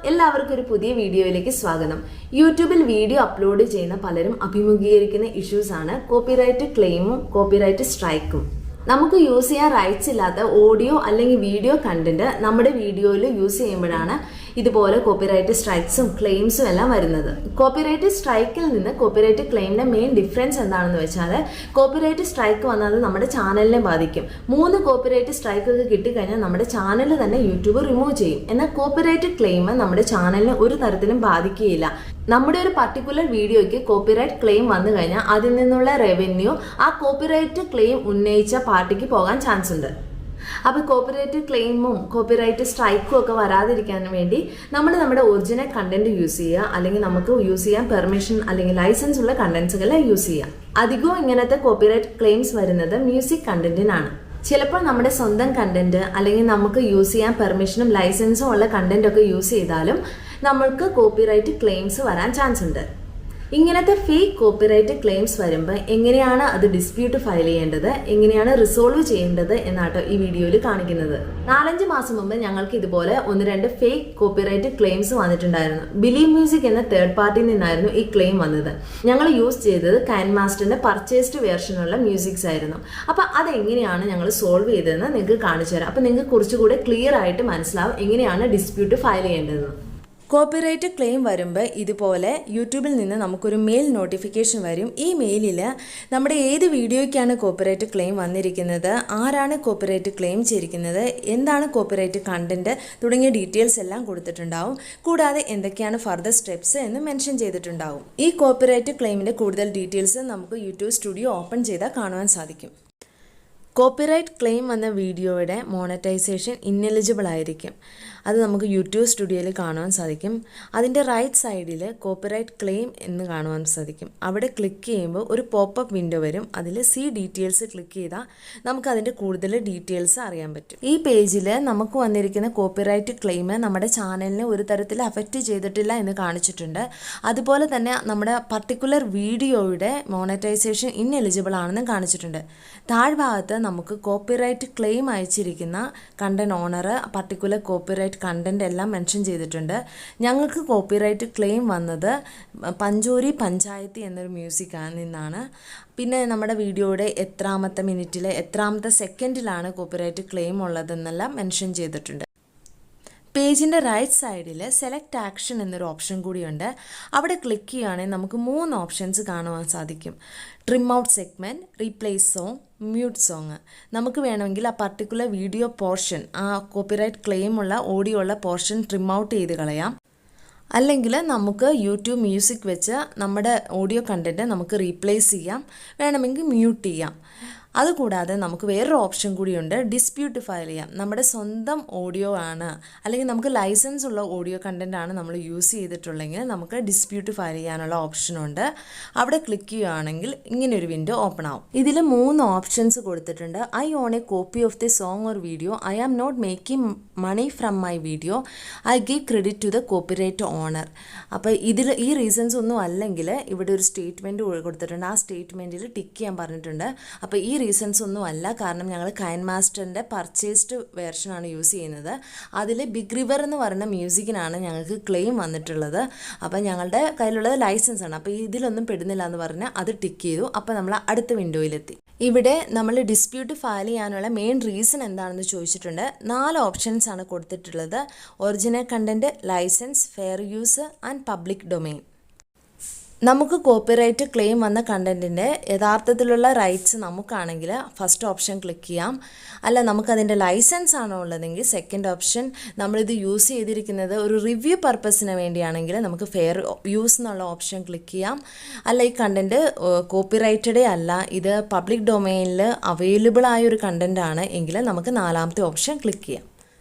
എല്ലാവർക്കും ഒരു പുതിയ വീഡിയോയിലേക്ക് സ്വാഗതം. യൂട്യൂബിൽ വീഡിയോ അപ്ലോഡ് ചെയ്യുന്ന പലരും അഭിമുഖീകരിക്കുന്ന ഇഷ്യൂസ് ആണ് കോപ്പിറൈറ്റ് ക്ലെയിമും കോപ്പിറൈറ്റ് സ്ട്രൈക്കും. നമുക്ക് യൂസ് ചെയ്യാൻ റൈറ്റ്സ് ഇല്ലാത്ത ഓഡിയോ അല്ലെങ്കിൽ വീഡിയോ കണ്ടന്റ് നമ്മുടെ വീഡിയോയിൽ യൂസ് ചെയ്യുമ്പോഴാണ് ഇതുപോലെ കോപ്പിറൈറ്റ് സ്ട്രൈക്സും ക്ലെയിംസും എല്ലാം വരുന്നത്. കോപ്പിറൈറ്റ് സ്ട്രൈക്കിൽ നിന്ന് കോപ്പിറൈറ്റ് ക്ലെയിമിന്റെ മെയിൻ ഡിഫറൻസ് എന്താണെന്ന് വെച്ചാൽ, കോപ്പിറൈറ്റ് സ്ട്രൈക്ക് വന്നത് നമ്മുടെ ചാനലിനെ ബാധിക്കും. 3 കോപ്പിറൈറ്റ് സ്ട്രൈക്കൊക്കെ കിട്ടിക്കഴിഞ്ഞാൽ നമ്മുടെ ചാനൽ തന്നെ യൂട്യൂബ് റിമൂവ് ചെയ്യും. എന്നാൽ കോപ്പിറൈറ്റ് ക്ലെയിം നമ്മുടെ ചാനലിനെ ഒരു തരത്തിലും ബാധിക്കുകയില്ല. നമ്മുടെ ഒരു പർട്ടിക്കുലർ വീഡിയോയ്ക്ക് കോപ്പിറൈറ്റ് ക്ലെയിം വന്നു കഴിഞ്ഞാൽ അതിൽ നിന്നുള്ള റവന്യൂ ആ കോപ്പിറൈറ്റ് ക്ലെയിം ഉന്നയിച്ച പാർട്ടിക്ക് പോകാൻ ചാൻസ് ഉണ്ട്. അപ്പോൾ കോപ്പിറൈറ്റ് ക്ലെയിമും കോപ്പിറൈറ്റ് സ്ട്രൈക്കും ഒക്കെ വരാതിരിക്കാൻ വേണ്ടി നമ്മുടെ ഒറിജിനൽ കണ്ടന്റ് യൂസ് ചെയ്യുക, അല്ലെങ്കിൽ നമുക്ക് യൂസ് ചെയ്യാൻ പെർമിഷൻ അല്ലെങ്കിൽ ലൈസൻസ് ഉള്ള കണ്ടന്റ്സുകളെ യൂസ് ചെയ്യുക. അധികവും ഇങ്ങനത്തെ കോപ്പിറൈറ്റ് ക്ലെയിംസ് വരുന്നത് മ്യൂസിക് കണ്ടന്റിനാണ്. ചിലപ്പോൾ നമ്മുടെ സ്വന്തം കണ്ടന്റ് അല്ലെങ്കിൽ നമുക്ക് യൂസ് ചെയ്യാൻ പെർമിഷനും ലൈസൻസും ഉള്ള കണ്ടന്റ് ഒക്കെ യൂസ് ചെയ്താലും നമ്മൾക്ക് കോപ്പിറൈറ്റ് ക്ലെയിംസ് വരാൻ ചാൻസ് ഉണ്ട്. ഇങ്ങനത്തെ ഫേക്ക് കോപ്പിറൈറ്റ് ക്ലെയിംസ് വരുമ്പോൾ എങ്ങനെയാണ് അത് ഡിസ്പ്യൂട്ട് ഫയൽ ചെയ്യേണ്ടത്, എങ്ങനെയാണ് റിസോൾവ് ചെയ്യേണ്ടത് എന്നാട്ടോ ഈ വീഡിയോയിൽ കാണിക്കുന്നത്. 4-5 മാസം മുമ്പ് ഞങ്ങൾക്ക് ഇതുപോലെ 1-2 ഫേക്ക് കോപ്പിറൈറ്റ് ക്ലെയിംസ് വന്നിട്ടുണ്ടായിരുന്നു. ബിലീവ് മ്യൂസിക് എന്ന തേർഡ് പാർട്ടിയിൽ നിന്നായിരുന്നു ഈ ക്ലെയിം വന്നത്. ഞങ്ങൾ യൂസ് ചെയ്തത് കൈൻമാസ്റ്ററിന്റെ പർച്ചേസ്ഡ് വേർഷനുള്ള മ്യൂസിക്സ് ആയിരുന്നു. അപ്പോൾ അതെങ്ങനെയാണ് ഞങ്ങൾ സോൾവ് ചെയ്തതെന്ന് നിങ്ങൾക്ക് കാണിച്ചു തരാം. അപ്പോൾ നിങ്ങൾക്ക് കുറച്ചുകൂടെ ക്ലിയർ ആയിട്ട് മനസ്സിലാവും എങ്ങനെയാണ് ഡിസ്പ്യൂട്ട് ഫയൽ ചെയ്യേണ്ടതെന്ന്. കോപ്പിറൈറ്റ് ക്ലെയിം വരുമ്പോൾ ഇതുപോലെ യൂട്യൂബിൽ നിന്ന് നമുക്കൊരു മെയിൽ നോട്ടിഫിക്കേഷൻ വരും. ഈ മെയിലിൽ നമ്മുടെ ഏത് വീഡിയോയ്ക്കാണ് കോപ്പിറൈറ്റ് ക്ലെയിം വന്നിരിക്കുന്നത്, ആരാണ് കോപ്പിറൈറ്റ് ക്ലെയിം ചെയ്തിരിക്കുന്നത്, എന്താണ് കോപ്പിറൈറ്റ് കണ്ടന്റ് തുടങ്ങിയ ഡീറ്റെയിൽസ് എല്ലാം കൊടുത്തിട്ടുണ്ടാവും. കൂടാതെ എന്തൊക്കെയാണ് ഫർദർ സ്റ്റെപ്സ് എന്ന് മെൻഷൻ ചെയ്തിട്ടുണ്ടാവും. ഈ കോപ്പിറൈറ്റ് ക്ലെയിമിൻ്റെ കൂടുതൽ ഡീറ്റെയിൽസ് നമുക്ക് യൂട്യൂബ് സ്റ്റുഡിയോ ഓപ്പൺ ചെയ്താൽ കാണുവാൻ സാധിക്കും. കോപ്പിറൈറ്റ് ക്ലെയിം വന്ന വീഡിയോയുടെ മോണറ്റൈസേഷൻ ഇന്നെലിജിബിൾ ആയിരിക്കും. അത് നമുക്ക് യൂട്യൂബ് സ്റ്റുഡിയോയിൽ കാണുവാൻ സാധിക്കും. അതിൻ്റെ റൈറ്റ് സൈഡിൽ കോപ്പിറൈറ്റ് ക്ലെയിം എന്ന് കാണുവാൻ സാധിക്കും. അവിടെ ക്ലിക്ക് ചെയ്യുമ്പോൾ ഒരു പോപ്പപ്പ് വിൻഡോ വരും. അതിൽ സി ഡീറ്റെയിൽസ് ക്ലിക്ക് ചെയ്താൽ നമുക്ക് അതിൻ്റെ കൂടുതൽ ഡീറ്റെയിൽസ് അറിയാൻ പറ്റും. ഈ പേജിൽ നമുക്ക് വന്നിരിക്കുന്ന കോപ്പിറൈറ്റ് ക്ലെയിം നമ്മുടെ ചാനലിനെ ഒരു തരത്തിൽ അഫക്റ്റ് ചെയ്തിട്ടില്ല എന്ന് കാണിച്ചിട്ടുണ്ട്. അതുപോലെ തന്നെ നമ്മുടെ പർട്ടിക്കുലർ വീഡിയോയുടെ മോണറ്റൈസേഷൻ ഇന്നെലിജിബിൾ ആണെന്ന് കാണിച്ചിട്ടുണ്ട്. താഴ്ഭാഗത്ത് നമുക്ക് കോപ്പിറൈറ്റ് ക്ലെയിം അയച്ചിരിക്കുന്ന content owner, particular copyright content എല്ലാം മെൻഷൻ ചെയ്തിട്ടുണ്ട്. ഞങ്ങൾക്ക് കോപ്പിറൈറ്റ് ക്ലെയിം വന്നത് പഞ്ചോരി പഞ്ചായത്ത് എന്നൊരു മ്യൂസിക് നിന്നാണ്. പിന്നെ നമ്മുടെ വീഡിയോയുടെ എത്രാമത്തെ മിനിറ്റിൽ എത്രാമത്തെ സെക്കൻഡിലാണ് കോപ്പിറൈറ്റ് ക്ലെയിം ഉള്ളതെന്നെല്ലാം മെൻഷൻ ചെയ്തിട്ടുണ്ട്. പേജിൻ്റെ റൈറ്റ് സൈഡിൽ സെലക്ട് ആക്ഷൻ എന്നൊരു ഓപ്ഷൻ കൂടിയുണ്ട്. അവിടെ ക്ലിക്ക് ചെയ്യുകയാണെങ്കിൽ നമുക്ക് 3 ഓപ്ഷൻസ് കാണുവാൻ സാധിക്കും. Trim out segment, replace song, mute song. നമുക്ക് വേണമെങ്കിൽ ആ പർട്ടിക്കുലർ വീഡിയോ പോർഷൻ, ആ കോപ്പിറൈറ്റ് ക്ലെയിം ഉള്ള ഓഡിയോ ഉള്ള പോർഷൻ ട്രിം ഔട്ട് ചെയ്ത് കളയാം. അല്ലെങ്കിൽ നമുക്ക് യൂട്യൂബ് മ്യൂസിക് വെച്ച് നമ്മുടെ ഓഡിയോ കണ്ടൻറ്റ് നമുക്ക് റീപ്ലേസ് ചെയ്യാം, വേണമെങ്കിൽ മ്യൂട്ട് ചെയ്യാം. അതുകൂടാതെ നമുക്ക് വേറൊരു ഓപ്ഷൻ കൂടിയുണ്ട്, ഡിസ്പ്യൂട്ട് ഫയൽ ചെയ്യാം. നമ്മുടെ സ്വന്തം ഓഡിയോ ആണ് അല്ലെങ്കിൽ നമുക്ക് ലൈസൻസ് ഉള്ള ഓഡിയോ കണ്ടൻ്റ് ആണ് നമ്മൾ യൂസ് ചെയ്തിട്ടുള്ളെങ്കിൽ നമുക്ക് ഡിസ്പ്യൂട്ട് ഫയൽ ചെയ്യാനുള്ള ഓപ്ഷനുണ്ട്. അവിടെ ക്ലിക്ക് ചെയ്യുകയാണെങ്കിൽ ഇങ്ങനൊരു വിൻഡോ ഓപ്പൺ ആവും. ഇതിൽ 3 ഓപ്ഷൻസ് കൊടുത്തിട്ടുണ്ട്. I own a copy of the song or video, I am not making money from my video, I give credit to the copyright owner. അപ്പോൾ ഇതിൽ ഈ റീസൺസ് ഒന്നും അല്ലെങ്കിൽ ഇവിടെ ഒരു സ്റ്റേറ്റ്മെൻറ്റ് കൊടുത്തിട്ടുണ്ട്. ആ സ്റ്റേറ്റ്മെൻറ്റിൽ ടിക്ക് ചെയ്യാൻ പറഞ്ഞിട്ടുണ്ട്. അപ്പോൾ ഈ റീസൺസ് ഒന്നും അല്ല, കാരണം ഞങ്ങൾ കൈൻമാസ്റ്ററിൻ്റെ പർച്ചേസ്ഡ് വേർഷനാണ് യൂസ് ചെയ്യുന്നത്. അതിൽ ബിഗ് റിവർ എന്ന് പറയുന്ന മ്യൂസിക്കിനാണ് ഞങ്ങൾക്ക് ക്ലെയിം വന്നിട്ടുള്ളത്. അപ്പോൾ ഞങ്ങളുടെ കയ്യിലുള്ളത് ലൈസൻസ് ആണ്. അപ്പോൾ ഇതിലൊന്നും പെടുന്നില്ല എന്ന് പറഞ്ഞാൽ അത് ടിക്ക് ചെയ്തു. അപ്പോൾ നമ്മൾ അടുത്ത വിൻഡോയിലെത്തി. ഇവിടെ നമ്മൾ ഡിസ്പ്യൂട്ട് ഫയൽ ചെയ്യാനുള്ള മെയിൻ റീസൺ എന്താണെന്ന് ചോദിച്ചിട്ടുണ്ട്. 4 ഓപ്ഷൻസ് ആണ് കൊടുത്തിട്ടുള്ളത്. Original content, licence, fair use and public domain. നമുക്ക് കോപ്പിറൈറ്റ് ക്ലെയിം വന്ന കണ്ടൻറ്റിൻ്റെ യഥാർത്ഥത്തിലുള്ള റൈറ്റ്സ് നമുക്കാണെങ്കിൽ ഫസ്റ്റ് ഓപ്ഷൻ ക്ലിക്ക് ചെയ്യാം. അല്ല നമുക്കതിൻ്റെ ലൈസൻസ് ആണോ ഉള്ളതെങ്കിൽ സെക്കൻഡ് ഓപ്ഷൻ. നമ്മളിത് യൂസ് ചെയ്തിരിക്കുന്നത് ഒരു റിവ്യൂ പർപ്പസിന് വേണ്ടിയാണെങ്കിൽ നമുക്ക് ഫെയർ യൂസ് എന്നുള്ള ഓപ്ഷൻ ക്ലിക്ക് ചെയ്യാം. അല്ല ഈ കണ്ടൻറ്റ് കോപ്പിറൈറ്റഡേ അല്ല, ഇത് പബ്ലിക് ഡൊമെയിനിൽ അവൈലബിൾ ആയൊരു കണ്ടൻ്റ് ആണ് എങ്കിൽ നമുക്ക് 4ാമത്തെ ഓപ്ഷൻ ക്ലിക്ക് ചെയ്യാം.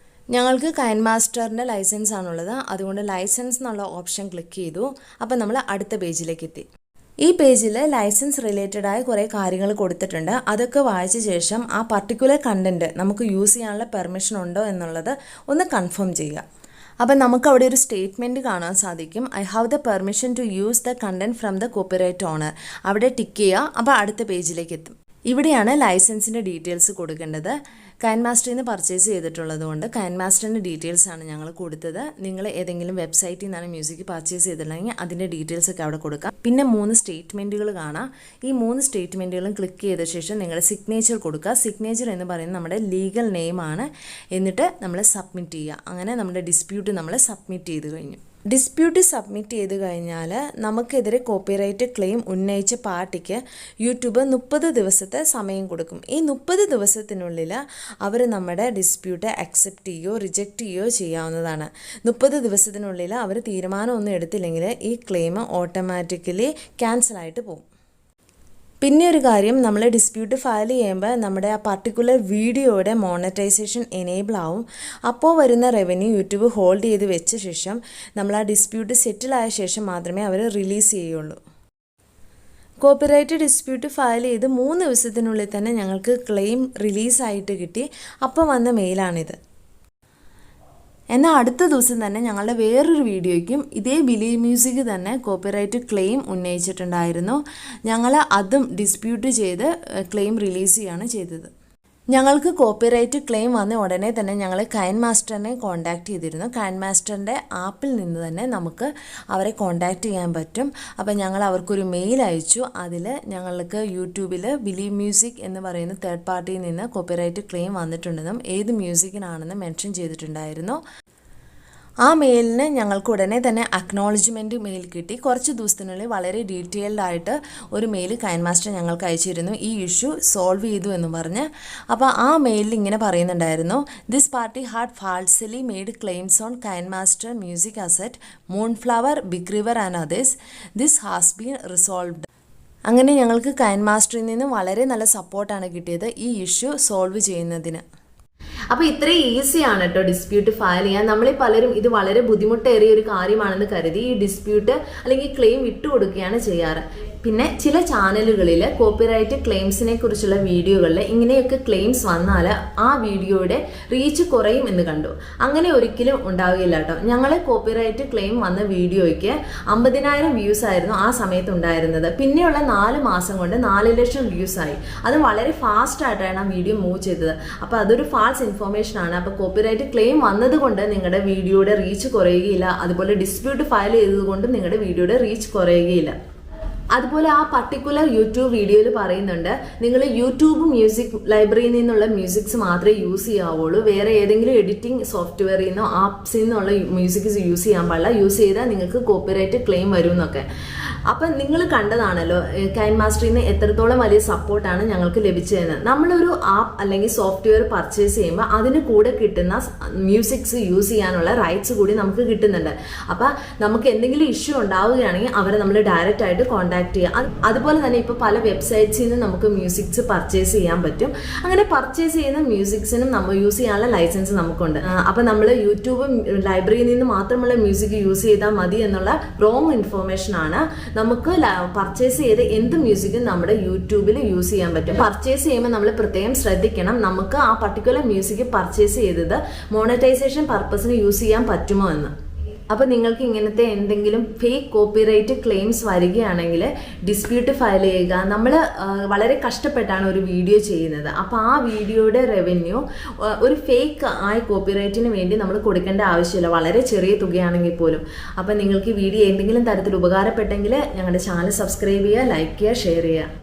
ഞങ്ങൾക്ക് കൈൻമാസ്റ്ററിൻ്റെ ലൈസൻസ് ആണുള്ളത്, അതുകൊണ്ട് ലൈസൻസ് എന്നുള്ള ഓപ്ഷൻ ക്ലിക്ക് ചെയ്തു. അപ്പോൾ നമ്മൾ അടുത്ത പേജിലേക്ക് എത്തി. ഈ പേജിൽ ലൈസൻസ് റിലേറ്റഡ് ആയ കുറേ കാര്യങ്ങൾ കൊടുത്തിട്ടുണ്ട്. അതൊക്കെ വായിച്ച ശേഷം ആ പർട്ടിക്കുലർ കണ്ടൻറ്റ് നമുക്ക് യൂസ് ചെയ്യാനുള്ള പെർമിഷൻ ഉണ്ടോ എന്നുള്ളത് ഒന്ന് കൺഫേം ചെയ്യുക. അപ്പോൾ നമുക്ക് അവിടെ ഒരു സ്റ്റേറ്റ്മെൻറ്റ് കാണാൻ സാധിക്കും. I have the permission to use the content from the copyright owner. അവിടെ ടിക്ക് ചെയ്യുക. അപ്പോൾ അടുത്ത പേജിലേക്ക് എത്തും. ഇവിടെയാണ് ലൈസൻസിൻ്റെ ഡീറ്റെയിൽസ് കൊടുക്കേണ്ടത്. കൈൻമാസ്റ്ററിൽ നിന്ന് പർച്ചേസ് ചെയ്തിട്ടുള്ളത് കൊണ്ട് കൈൻമാസ്റ്ററിൻ്റെ ഡീറ്റെയിൽസ് ആണ് ഞങ്ങൾ കൊടുത്തത്. നിങ്ങൾ ഏതെങ്കിലും വെബ്സൈറ്റിൽ നിന്നാണ് മ്യൂസിക് പർച്ചേസ് ചെയ്തിട്ടുണ്ടെങ്കിൽ അതിൻ്റെ ഡീറ്റെയിൽസ് ഒക്കെ അവിടെ കൊടുക്കാം. പിന്നെ 3 സ്റ്റേറ്റ്മെൻറ്റുകൾ കാണാം. ഈ 3 സ്റ്റേറ്റ്മെൻറ്റുകളും ക്ലിക്ക് ചെയ്ത ശേഷം നിങ്ങളുടെ സിഗ്നേച്ചർ കൊടുക്കുക. സിഗ്നേച്ചർ എന്ന് പറയുന്നത് നമ്മുടെ ലീഗൽ നെയിമാണ്. എന്നിട്ട് നമ്മൾ സബ്മിറ്റ് ചെയ്യുക. അങ്ങനെ നമ്മുടെ ഡിസ്പ്യൂട്ട് നമ്മൾ സബ്മിറ്റ് ചെയ്ത് കഴിഞ്ഞു. ഡിസ്പ്യൂട്ട് സബ്മിറ്റ് ചെയ്ത് കഴിഞ്ഞാൽ നമുക്കെതിരെ കോപ്പിറൈറ്റ് ക്ലെയിം ഉന്നയിച്ച പാർട്ടിക്ക് യൂട്യൂബ് 30 ദിവസത്തെ സമയം കൊടുക്കും. ഈ 30 ദിവസത്തിനുള്ളിൽ അവർ നമ്മുടെ ഡിസ്പ്യൂട്ട് അക്സെപ്റ്റ് ചെയ്യുകയോ റിജക്റ്റ് ചെയ്യുകയോ ചെയ്യാവുന്നതാണ്. 30 ദിവസത്തിനുള്ളിൽ അവർ തീരുമാനമൊന്നും എടുത്തില്ലെങ്കിൽ ഈ ക്ലെയിം ഓട്ടോമാറ്റിക്കലി ക്യാൻസലായിട്ട് പോകും. പിന്നെ ഒരു കാര്യം, നമ്മൾ ഡിസ്പ്യൂട്ട് ഫയൽ ചെയ്യുമ്പോൾ നമ്മുടെ ആ പർട്ടിക്കുലർ വീഡിയോയുടെ മോണറ്റൈസേഷൻ എനേബിൾ ആവും. അപ്പോൾ വരുന്ന റവന്യൂ യൂട്യൂബ് ഹോൾഡ് ചെയ്ത് വെച്ച ശേഷം നമ്മൾ ആ ഡിസ്പ്യൂട്ട് സെറ്റിൽ ആയ ശേഷം മാത്രമേ അവർ റിലീസ് ചെയ്യുള്ളൂ. കോപ്പിറൈറ്റ് ഡിസ്പ്യൂട്ട് ഫയൽ ചെയ്ത് 3 ദിവസത്തിനുള്ളിൽ തന്നെ ഞങ്ങൾക്ക് ക്ലെയിം റിലീസായിട്ട് കിട്ടി. അപ്പോൾ വന്ന മെയിലാണിത്. എന്നാൽ അടുത്ത ദിവസം തന്നെ ഞങ്ങളുടെ വേറൊരു വീഡിയോയ്ക്കും ഇതേ ബിലീവ് മ്യൂസിക് തന്നെ കോപ്പിറൈറ്റ് ക്ലെയിം ഉന്നയിച്ചിട്ടുണ്ടായിരുന്നു. ഞങ്ങൾ അതും ഡിസ്പ്യൂട്ട് ചെയ്ത് ക്ലെയിം റിലീസ് ചെയ്യുകയാണ് ചെയ്തത്. ഞങ്ങൾക്ക് കോപ്പിറൈറ്റ് ക്ലെയിം വന്ന ഉടനെ തന്നെ ഞങ്ങൾ കൈൻമാസ്റ്ററിനെ കോൺടാക്റ്റ് ചെയ്തിരുന്നു. കൈൻമാസ്റ്ററിൻ്റെ ആപ്പിൽ നിന്ന് തന്നെ നമുക്ക് അവരെ കോൺടാക്റ്റ് ചെയ്യാൻ പറ്റും. അപ്പോൾ ഞങ്ങൾ അവർക്കൊരു മെയിൽ അയച്ചു. അതിൽ ഞങ്ങൾക്ക് യൂട്യൂബിൽ ബിലീവ് മ്യൂസിക് എന്ന് പറയുന്ന തേർഡ് പാർട്ടിയിൽ നിന്ന് കോപ്പിറൈറ്റ് ക്ലെയിം വന്നിട്ടുണ്ടെന്നും ഏത് മ്യൂസിക്കിനാണെന്നും മെൻഷൻ ചെയ്തിട്ടുണ്ടായിരുന്നു. ആ മെയിലിന് ഞങ്ങൾക്ക് ഉടനെ തന്നെ അക്നോളജ്മെൻറ്റ് മെയിൽ കിട്ടി. കുറച്ച് ദിവസത്തിനുള്ളിൽ വളരെ ഡീറ്റെയിൽഡ് ആയിട്ട് ഒരു മെയിൽ കൈൻമാസ്റ്റർ ഞങ്ങൾക്ക് അയച്ചിരുന്നു, ഈ ഇഷ്യൂ സോൾവ് ചെയ്തു എന്ന് പറഞ്ഞ്. അപ്പോൾ ആ മെയിലിൽ ഇങ്ങനെ പറയുന്നുണ്ടായിരുന്നു, this party had falsely made claims on KineMaster music asset, Moonflower, Big River and others. This has been resolved. അങ്ങനെ ഞങ്ങൾക്ക് കൈൻമാസ്റ്ററിൽ നിന്ന് വളരെ നല്ല സപ്പോർട്ടാണ് കിട്ടിയത് ഈ ഇഷ്യൂ സോൾവ് ചെയ്യുന്നതിന്. അപ്പോൾ ഇത്രയും ഈസിയാണ് കേട്ടോ ഡിസ്പ്യൂട്ട് ഫയൽ ചെയ്യാൻ. നമ്മളീ പലരും ഇത് വളരെ ബുദ്ധിമുട്ടേറിയ ഒരു കാര്യമാണെന്ന് കരുതി ഈ ഡിസ്പ്യൂട്ട് അല്ലെങ്കിൽ ക്ലെയിം വിട്ടുകൊടുക്കുകയാണ് ചെയ്യാറ്. പിന്നെ ചില ചാനലുകളിൽ കോപ്പിറൈറ്റ് ക്ലെയിംസിനെ കുറിച്ചുള്ള വീഡിയോകളിൽ ഇങ്ങനെയൊക്കെ ക്ലെയിംസ് വന്നാൽ ആ വീഡിയോയുടെ റീച്ച് കുറയും എന്ന് കണ്ടു. അങ്ങനെ ഒരിക്കലും ഉണ്ടാവുകയില്ല കേട്ടോ. ഞങ്ങൾ കോപ്പിറൈറ്റ് ക്ലെയിം വന്ന വീഡിയോയ്ക്ക് 50,000 വ്യൂസ് ആയിരുന്നു ആ സമയത്ത് ഉണ്ടായിരുന്നത്. പിന്നെയുള്ള 4 മാസം കൊണ്ട് 4 ലക്ഷം വ്യൂസ് ആയി. അത് വളരെ ഫാസ്റ്റ് ആയിട്ടാണ് ആ വീഡിയോ മൂവ് ചെയ്തത്. അപ്പോൾ അതൊരു ഫാൾസ് ഇൻഫർമേഷൻ ആണ്. അപ്പോൾ കോപ്പിറൈറ്റ് ക്ലെയിം വന്നതുകൊണ്ട് നിങ്ങളുടെ വീഡിയോയുടെ റീച്ച് കുറയുകയില്ല. അതുപോലെ ഡിസ്പ്യൂട്ട് ഫയൽ ചെയ്തതുകൊണ്ട് നിങ്ങളുടെ വീഡിയോയുടെ റീച്ച് കുറയുകയില്ല. അതുപോലെ ആ പർട്ടിക്കുലർ യൂട്യൂബ് വീഡിയോയിൽ പറയുന്നുണ്ട്, നിങ്ങൾ യൂട്യൂബ് മ്യൂസിക് ലൈബ്രറിയിൽ നിന്നുള്ള മ്യൂസിക്സ് മാത്രമേ യൂസ് ചെയ്യാവുള്ളൂ, വേറെ ഏതെങ്കിലും എഡിറ്റിംഗ് സോഫ്റ്റ്വെയറിൽ നിന്നോ ആപ്സിൽ നിന്നുള്ള മ്യൂസിക്സ് യൂസ് ചെയ്യാൻ പാടില്ല, യൂസ് ചെയ്താൽ നിങ്ങൾക്ക് കോപ്പിറൈറ്റ് ക്ലെയിം വരും എന്നൊക്കെ. അപ്പം നിങ്ങൾ കണ്ടതാണല്ലോ കൈൻമാസ്റ്ററിൽ നിന്ന് എത്രത്തോളം വലിയ സപ്പോർട്ടാണ് ഞങ്ങൾക്ക് ലഭിച്ചതെന്ന്. നമ്മളൊരു ആപ്പ് അല്ലെങ്കിൽ സോഫ്റ്റ്വെയർ പർച്ചേസ് ചെയ്യുമ്പോൾ അതിന് കൂടെ കിട്ടുന്ന മ്യൂസിക്സ് യൂസ് ചെയ്യാനുള്ള റൈറ്റ്സ് കൂടി നമുക്ക് കിട്ടുന്നുണ്ട്. അപ്പം നമുക്ക് എന്തെങ്കിലും ഇഷ്യൂ ഉണ്ടാവുകയാണെങ്കിൽ അവരെ നമ്മൾ ഡയറക്റ്റ് ആയിട്ട് കോൺടാക്ട് ചെയ്യുക. അതുപോലെ തന്നെ ഇപ്പോൾ പല വെബ്സൈറ്റ്സിൽ നിന്ന് നമുക്ക് മ്യൂസിക്സ് പർച്ചേസ് ചെയ്യാൻ പറ്റും. അങ്ങനെ പർച്ചേസ് ചെയ്യുന്ന മ്യൂസിക്സിനും നമ്മൾ യൂസ് ചെയ്യാനുള്ള ലൈസൻസ് നമുക്കുണ്ട്. അപ്പം നമ്മൾ യൂട്യൂബ് ലൈബ്രറിയിൽ നിന്ന് മാത്രമുള്ള മ്യൂസിക് യൂസ് ചെയ്താൽ മതി എന്നുള്ള റോങ് ഇൻഫർമേഷൻ ആണ്. നമുക്ക് പർച്ചേസ് ചെയ്ത് എന്ത് മ്യൂസിക്കും നമ്മുടെ യൂട്യൂബിൽ യൂസ് ചെയ്യാൻ പറ്റും. പർച്ചേസ് ചെയ്യുമ്പോൾ നമ്മൾ പ്രത്യേകം ശ്രദ്ധിക്കണം, നമുക്ക് ആ പർട്ടിക്കുലർ മ്യൂസിക് പർച്ചേസ് ചെയ്തത് മോണറ്റൈസേഷൻ പർപ്പസിന് യൂസ് ചെയ്യാൻ പറ്റുമോ എന്ന്. അപ്പോൾ നിങ്ങൾക്ക് ഇങ്ങനത്തെ എന്തെങ്കിലും ഫേക്ക് കോപ്പിറൈറ്റ് ക്ലെയിംസ് വരികയാണെങ്കിൽ ഡിസ്പ്യൂട്ട് ഫയൽ ചെയ്യുക. നമ്മൾ വളരെ കഷ്ടപ്പെട്ടാണ് ഒരു വീഡിയോ ചെയ്യുന്നത്. അപ്പോൾ ആ വീഡിയോയുടെ റവന്യൂ ഒരു ഫേക്ക് ആയ കോപ്പിറൈറ്റിന് വേണ്ടി നമ്മൾ കൊടുക്കേണ്ട ആവശ്യമില്ല, വളരെ ചെറിയ തുകയാണെങ്കിൽ പോലും. അപ്പോൾ നിങ്ങൾക്ക് ഈ വീഡിയോ എന്തെങ്കിലും തരത്തിൽ ഉപകാരപ്പെട്ടെങ്കിൽ ഞങ്ങളുടെ ചാനൽ സബ്സ്ക്രൈബ് ചെയ്യുക, ലൈക്ക് ചെയ്യുക, ഷെയർ ചെയ്യുക.